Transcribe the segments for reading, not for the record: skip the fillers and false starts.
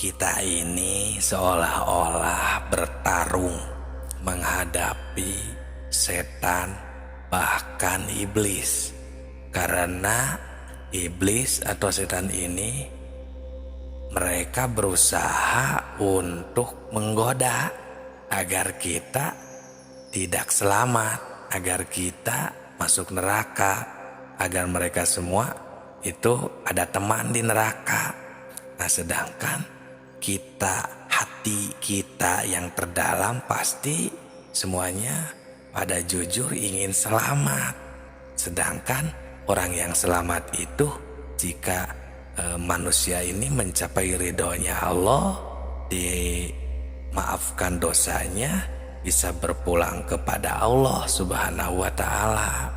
Kita ini seolah-olah bertarung menghadapi setan, bahkan iblis. Karena iblis atau setan ini mereka berusaha untuk menggoda agar kita tidak selamat, agar kita masuk neraka, agar mereka semua itu ada teman di neraka. Nah, sedangkan kita, hati kita yang terdalam pasti semuanya pada jujur ingin selamat. Sedangkan orang yang selamat itu jika manusia ini mencapai ridhonya Allah, dimaafkan dosanya, bisa berpulang kepada Allah Subhanahu wa ta'ala.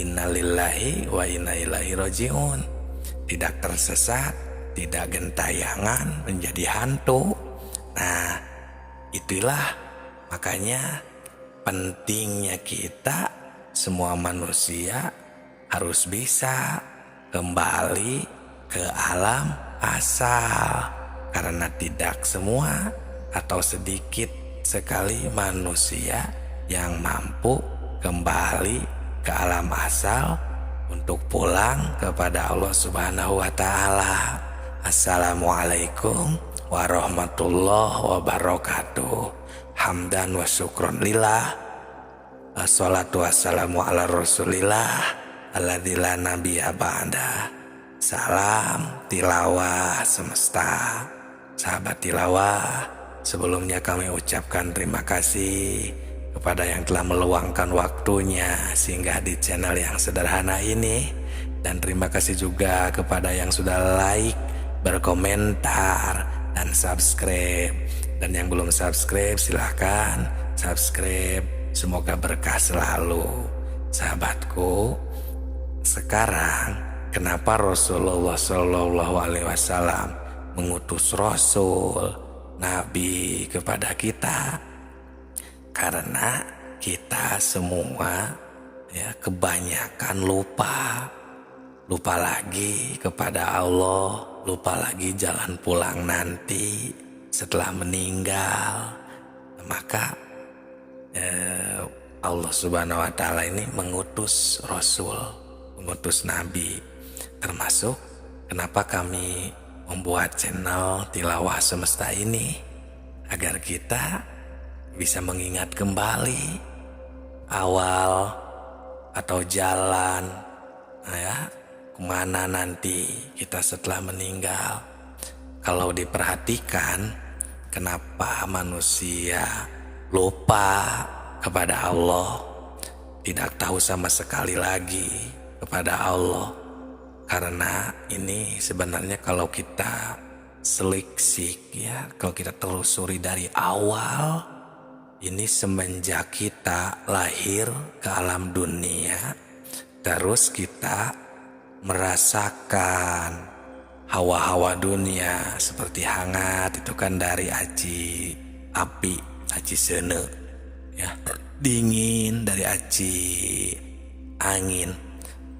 Innalillahi wa inna ilaihi rajiun. Tidak tersesat, tidak gentayangan menjadi hantu. Nah, itulah makanya pentingnya kita semua manusia harus bisa kembali ke alam asal, karena tidak semua atau sedikit sekali manusia yang mampu kembali ke alam asal untuk pulang kepada Allah Subhanahu wa ta'ala. Assalamualaikum warahmatullahi wabarakatuh. Hamdan wa syukron lillah. Assalatu wassalamu ala rasulillah alladzi la nabiyya ba'da. Salam tilawah semesta. Sahabat tilawah, sebelumnya kami ucapkan terima kasih kepada yang telah meluangkan waktunya singgah di channel yang sederhana ini. Dan terima kasih juga kepada yang sudah like, berkomentar, dan subscribe. Dan yang belum subscribe silahkan subscribe. Semoga berkah selalu. Sahabatku, sekarang kenapa Rasulullah SAW mengutus Rasul, Nabi kepada kita? Karena kita semua kebanyakan lupa lagi kepada Allah, lupa lagi jalan pulang nanti setelah meninggal. Maka Allah Subhanahu wa ta'ala ini mengutus Rasul, mengutus Nabi. Termasuk kenapa kami membuat channel Tilawah Semesta ini, agar kita bisa mengingat kembali awal atau jalan kemana nanti kita setelah meninggal. Kalau diperhatikan, kenapa manusia lupa kepada Allah, tidak tahu sama sekali lagi kepada Allah? Karena ini sebenarnya kalau kita seliksik kalau kita telusuri dari awal, ini semenjak kita lahir ke alam dunia, terus kita merasakan hawa-hawa dunia seperti hangat, itu kan dari aci api, aci sene, dingin dari aci angin,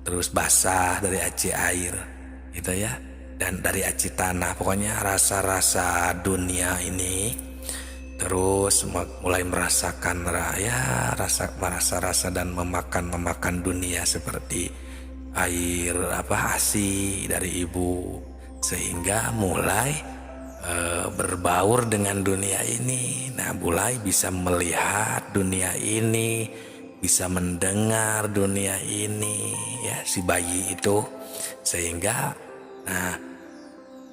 terus basah dari aci air, gitu ya, dan dari aci tanah. Pokoknya rasa-rasa dunia ini, terus mulai merasakan rasa dan memakan dunia seperti air ASI dari ibu, sehingga mulai berbaur dengan dunia ini. Nah, mulai bisa melihat dunia ini, bisa mendengar dunia ini, si bayi itu, sehingga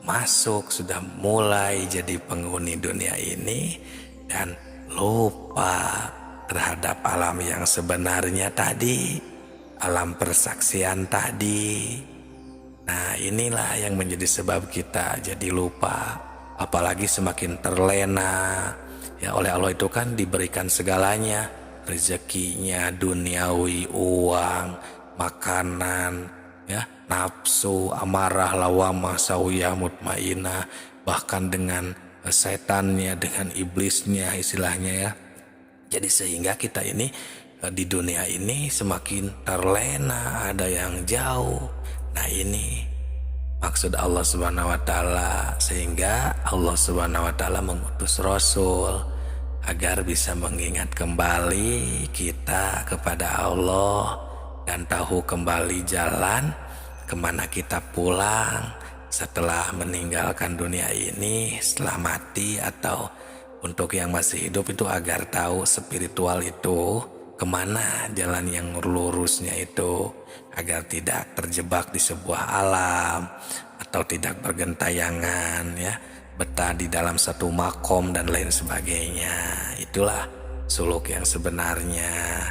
masuk, sudah mulai jadi penghuni dunia ini dan lupa terhadap alam yang sebenarnya tadi, alam persaksian tadi. Nah, inilah yang menjadi sebab kita jadi lupa. Apalagi semakin terlena oleh Allah, itu kan diberikan segalanya, rezekinya duniawi, uang, makanan, nafsu, amarah, lawamah, sawiyah, mutmainah, bahkan dengan setannya, dengan iblisnya istilahnya. Jadi sehingga kita ini di dunia ini semakin terlena, ada yang jauh. Nah, ini maksud Allah Subhanahu wa taala, sehingga Allah Subhanahu wa taala mengutus Rasul agar bisa mengingat kembali kita kepada Allah dan tahu kembali jalan kemana kita pulang setelah meninggalkan dunia ini, setelah mati, atau untuk yang masih hidup itu agar tahu spiritual itu kemana jalan yang lurusnya itu, agar tidak terjebak di sebuah alam atau tidak bergentayangan ya, betah di dalam satu makom dan lain sebagainya. Itulah suluk yang sebenarnya.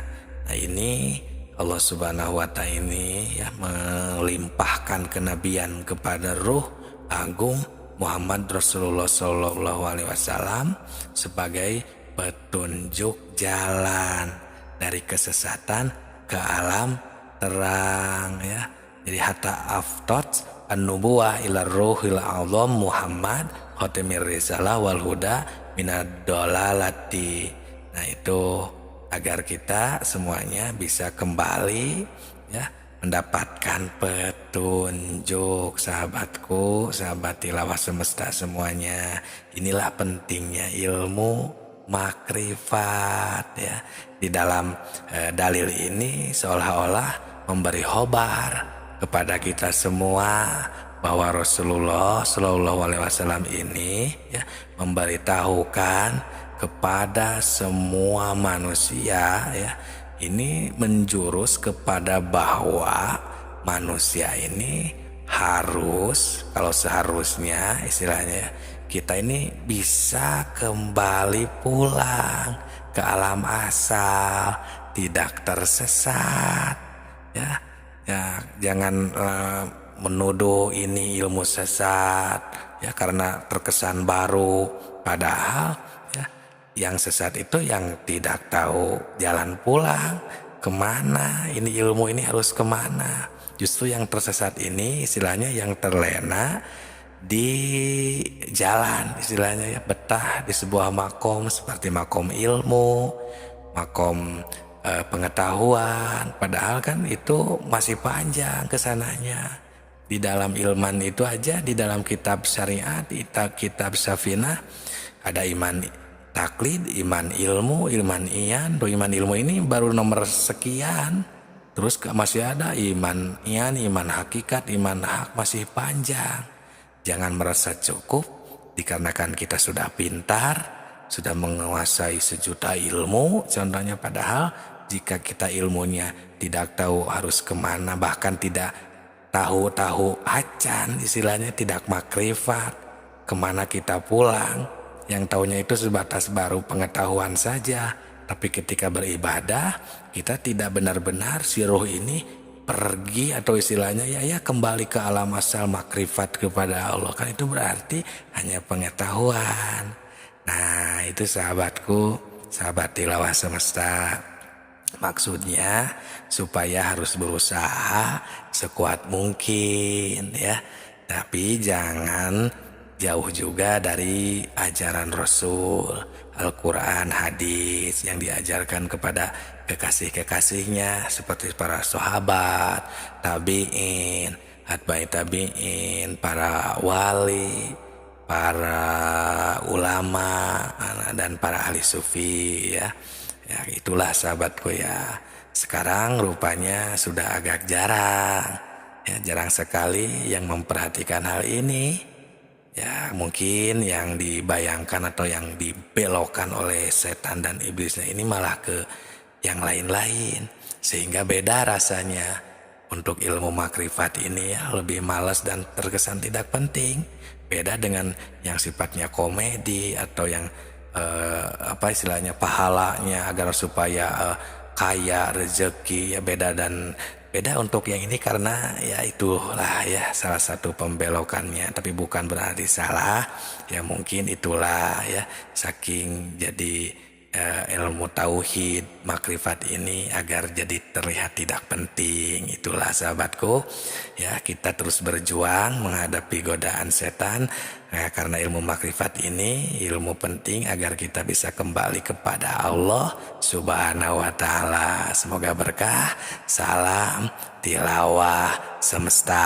Nah ini Allah Subhanahu wa ta'ala ini ya melimpahkan kenabian kepada ruh agung Muhammad Rasulullah Sallallahu Alaihi Wasallam sebagai petunjuk jalan dari kesesatan ke alam terang ya. Jadi hatta aftot an-nubuwah ila ruhil azam Muhammad khotimir risalah wal huda minad dolalati. Nah itu agar kita semuanya bisa kembali ya mendapatkan petunjuk. Sahabatku, sahabat tilawah semesta semuanya, inilah pentingnya ilmu makrifat ya. Di dalam dalil ini seolah-olah memberi khobar kepada kita semua bahwa Rasulullah Shallallahu Alaihi Wasallam ini ya memberitahukan kepada semua manusia ya, ini menjurus kepada bahwa manusia ini harus, kalau seharusnya istilahnya kita ini bisa kembali pulang ke alam asal, tidak tersesat ya. Ya jangan menuduh ini ilmu sesat ya karena terkesan baru, padahal yang sesat itu yang tidak tahu jalan pulang kemana, ini ilmu ini harus kemana. Justru yang tersesat ini istilahnya yang terlena di jalan, istilahnya ya betah di sebuah makom seperti makom ilmu, makom pengetahuan, padahal kan itu masih panjang kesananya. Di dalam ilman itu aja, di dalam kitab syariat, kitab safinah ada iman taklid, iman ilmu, iman iyan. Iman ilmu ini baru nomor sekian. Terus masih ada iman iyan, iman hakikat, iman hak, masih panjang. Jangan merasa cukup dikarenakan kita sudah pintar, sudah menguasai sejuta ilmu contohnya, padahal jika kita ilmunya tidak tahu harus kemana, bahkan tidak tahu acan, istilahnya tidak makrifat kemana kita pulang, yang tahunya itu sebatas baru pengetahuan saja. Tapi ketika beribadah kita tidak benar-benar si roh ini pergi atau istilahnya ya kembali ke alam asal makrifat kepada Allah, kan itu berarti hanya pengetahuan. Nah itu sahabatku, sahabat tilawah semesta, maksudnya supaya harus berusaha sekuat mungkin ya, tapi jangan jauh juga dari ajaran Rasul, Al-Quran, hadis yang diajarkan kepada kekasih-kekasihnya seperti para sahabat, tabi'in, atba'i tabi'in, para wali, para ulama, dan para ahli sufi ya. Ya itulah sahabatku ya. Sekarang rupanya sudah agak jarang ya, jarang sekali yang memperhatikan hal ini. Ya mungkin yang dibayangkan atau yang dibelokkan oleh setan dan iblisnya ini malah ke yang lain-lain, sehingga beda rasanya. Untuk ilmu makrifat ini ya lebih malas dan terkesan tidak penting. Beda dengan yang sifatnya komedi atau yang apa istilahnya pahalanya agar supaya kaya rezeki ya, beda untuk yang ini karena ya itulah ya salah satu pembelokannya, tapi bukan berarti salah ya, mungkin itulah ya saking jadi ilmu tauhid makrifat ini agar jadi terlihat tidak penting. Itulah sahabatku ya, kita terus berjuang menghadapi godaan setan ya, karena ilmu makrifat ini ilmu penting agar kita bisa kembali kepada Allah Subhanahu wa ta'ala. Semoga berkah. Salam tilawah semesta.